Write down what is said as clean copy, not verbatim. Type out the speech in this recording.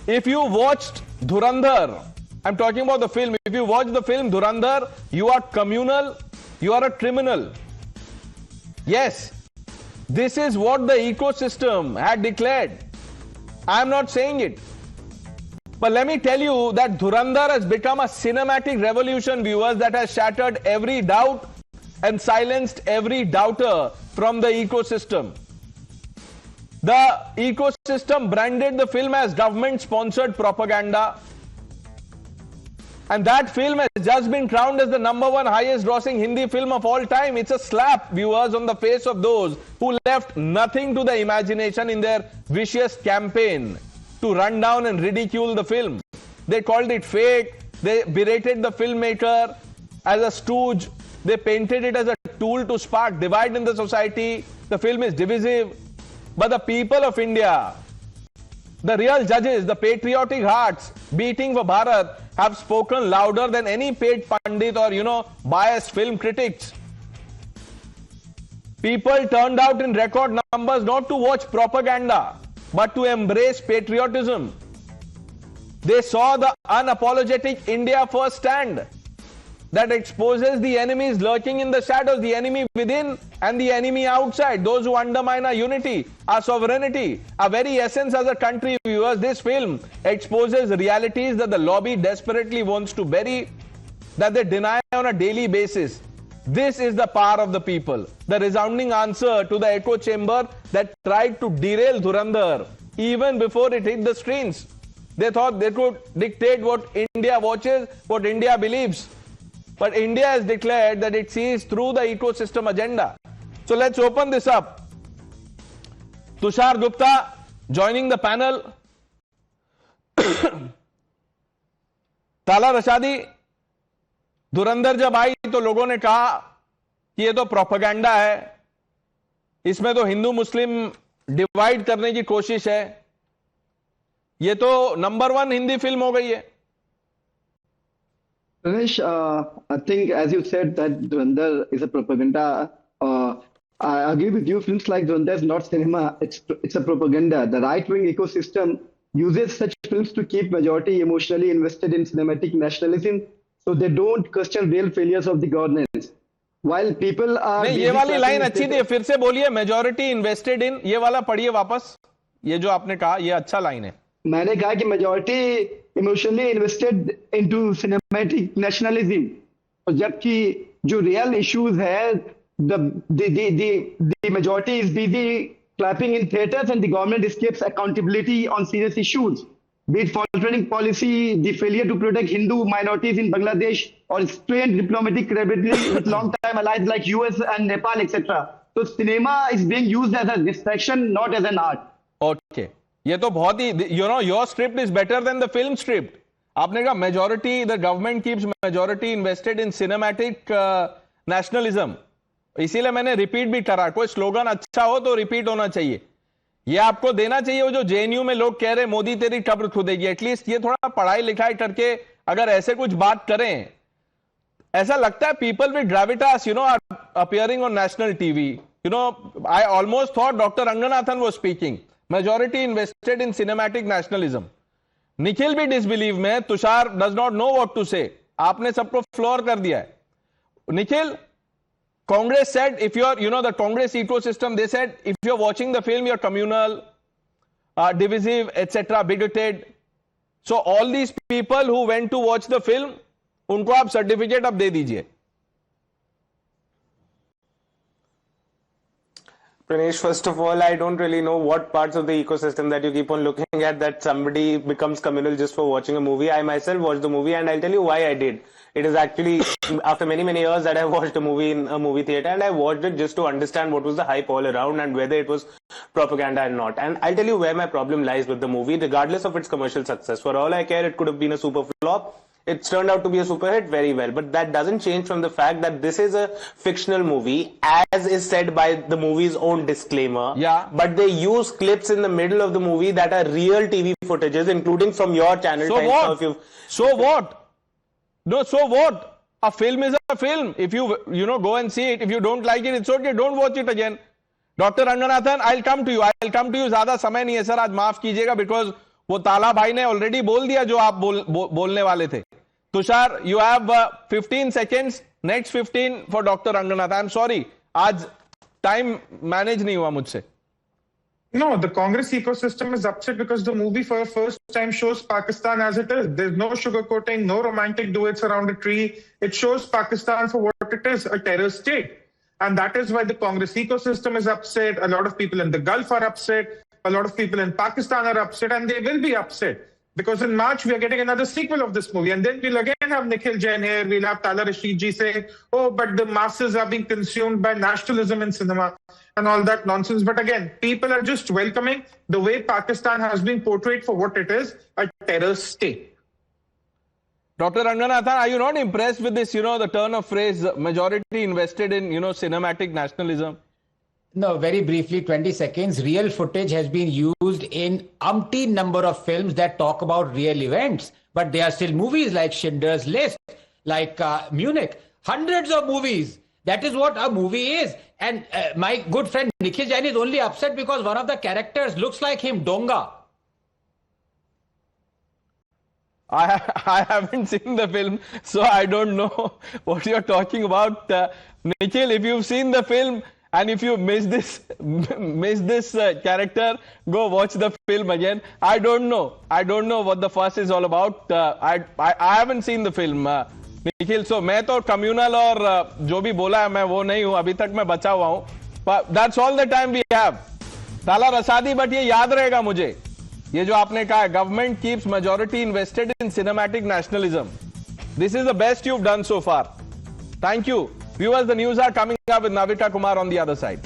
If you watched Dhurandhar, I'm talking about the film. If you watch the film Dhurandhar, you are communal, you are a criminal. Yes, this is what the ecosystem had declared. I'm not saying it. But let me tell you that Dhurandhar has become a cinematic revolution, viewers, that has shattered every doubt and silenced every doubter from the ecosystem. The ecosystem branded the film as government-sponsored propaganda. And that film has just been crowned as the #1 highest grossing Hindi film of all time. It's a slap, viewers, on the face of those who left nothing to the imagination in their vicious campaign to run down and ridicule the film. They called it fake. They berated the filmmaker as a stooge. They painted it as a tool to spark divide in the society. The film is divisive. But the people of India, the real judges, the patriotic hearts beating for Bharat, have spoken louder than any paid pundit or, biased film critics. People turned out in record numbers not to watch propaganda, but to embrace patriotism. They saw the unapologetic India First stand that exposes the enemies lurking in the shadows, the enemy within and the enemy outside, those who undermine our unity, our sovereignty, our very essence as a country, viewers. This film exposes realities that the lobby desperately wants to bury, that they deny on a daily basis. This is the power of the people, the resounding answer to the echo chamber that tried to derail Dhurandhar even before it hit the screens. They thought they could dictate what India watches, what India believes. But India has declared that it sees through the ecosystem agenda. So let's open this up. Tushar Gupta joining the panel. ताला रशादी, धुरंधर जब आई तो लोगों ने कहा कि ये तो propaganda है, इसमें तो हिंदू मुस्लिम डिवाइड करने की कोशिश है, ये तो #1 हिंदी फिल्म हो गई है. Ramesh, I think as you said that Dhurandhar is a propaganda. I agree with you. Films like Dhurandhar is not cinema. It's a propaganda. The right-wing ecosystem uses such films to keep majority emotionally invested in cinematic nationalism, so they don't question real failures of the governance. While people are. नहीं, ये वाली line अच्छी थी, फिर से बोलिए. Majority invested in, ये वाला पढ़िए वापस. ये जो आपने कहा, ये अच्छा लाइन है. मैंने कहा कि majority emotionally invested into cinematic nationalism, और जबकि जो रियल इश्यूज है, the majority is busy clapping in theaters and the government escapes accountability on serious issues, be it faltering policy, the failure to protect Hindu minorities in Bangladesh, or strained diplomatic credibility with long-time allies like US and Nepal, etc. So cinema is being used as a distraction, not as an art. Okay. ये तो बहुत ही, your script is better than the film script. आपने कहा majority, the government keeps majority invested in cinematic nationalism. इसीलिए मैंने repeat भी करा. कोई स्लोगन अच्छा हो तो रिपीट होना चाहिए. ये आपको देना चाहिए. वो जो जेएनयू में लोग कह रहे मोदी तेरी कब्र खुदेगी, एटलीस्ट ये थोड़ा पढ़ाई लिखाई करके अगर ऐसे कुछ बात करें, ऐसा लगता है people with gravitas, are appearing on national TV. I almost thought Dr. Ranganathan was speaking. Majority invested in cinematic nationalism. Nikhil भी डिसबिलीव में. Tushar does not know what to say. आपने सबको फ्लोर कर दिया है. Nikhil, Congress said if you're, the Congress ecosystem, they said if you're watching the film, you're communal, divisive, etc., bigoted. So all these people who went to watch the film, उनको आप certificate अब दे दीजिए. Pranesh, first of all, I don't really know what parts of the ecosystem that you keep on looking at that somebody becomes communal just for watching a movie. I myself watched the movie and I'll tell you why I did. It is actually after many, many years that I watched a movie in a movie theater, and I watched it just to understand what was the hype all around and whether it was propaganda or not. And I'll tell you where my problem lies with the movie, regardless of its commercial success. For all I care, it could have been a super flop. It's turned out to be a super hit very well, but that doesn't change from the fact that this is a fictional movie, as is said by the movie's own disclaimer. Yeah. But they use clips in the middle of the movie that are real TV footages, including from your channel. So what? So what? No, so what? A film is a film. If you, go and see it. If you don't like it, it's okay. Don't watch it again. Dr. Ranganathan, I'll come to you. Zyada samay nahi hai, sir. Aaj maaf kijiyega, because वो ताला भाई ने already बोल दिया जो आप बोलने वाले थे. Tushar, you have 15 seconds. Next 15 for Dr. Ranganath. I'm sorry. आज time manage नहीं हुआ मुझसे. No, the Congress ecosystem is upset because the movie for the first time shows Pakistan as it is. There's no sugarcoating, no romantic duets around a tree. It shows Pakistan for what it is, a terror state. And that is why the Congress ecosystem is upset. A lot of people in the Gulf are upset. A lot of people in Pakistan are upset, and they will be upset. Because in March, we are getting another sequel of this movie. And then we'll again have Nikhil Jain here. We'll have Tala Rashid ji saying, oh, but the masses are being consumed by nationalism in cinema and all that nonsense. But again, people are just welcoming the way Pakistan has been portrayed for what it is, a terror state. Dr. Ranganathan, are you not impressed with this, the turn of phrase, majority invested in, cinematic nationalism? No, very briefly, 20 seconds. Real footage has been used in umpteen number of films that talk about real events. But they are still movies like Schindler's List, like Munich. Hundreds of movies. That is what a movie is. And my good friend Nikhil Jain is only upset because one of the characters looks like him, Donga. I haven't seen the film, so I don't know what you're talking about. Nikhil, if you've seen the film, and if you miss this character, go watch the film again. I don't know what the fuss is all about. I haven't seen the film, Nikhil. So मैं तो communal और जो भी बोला है मैं वो नहीं हूँ. अभी तक मैं बचा हुआ हूँ. But that's all the time we have. ताला रसादी, but ये याद रहेगा मुझे. ये जो आपने कहा, government keeps majority invested in cinematic nationalism. This is the best you've done so far. Thank you. Viewers, the news are coming up with Navita Kumar on the other side.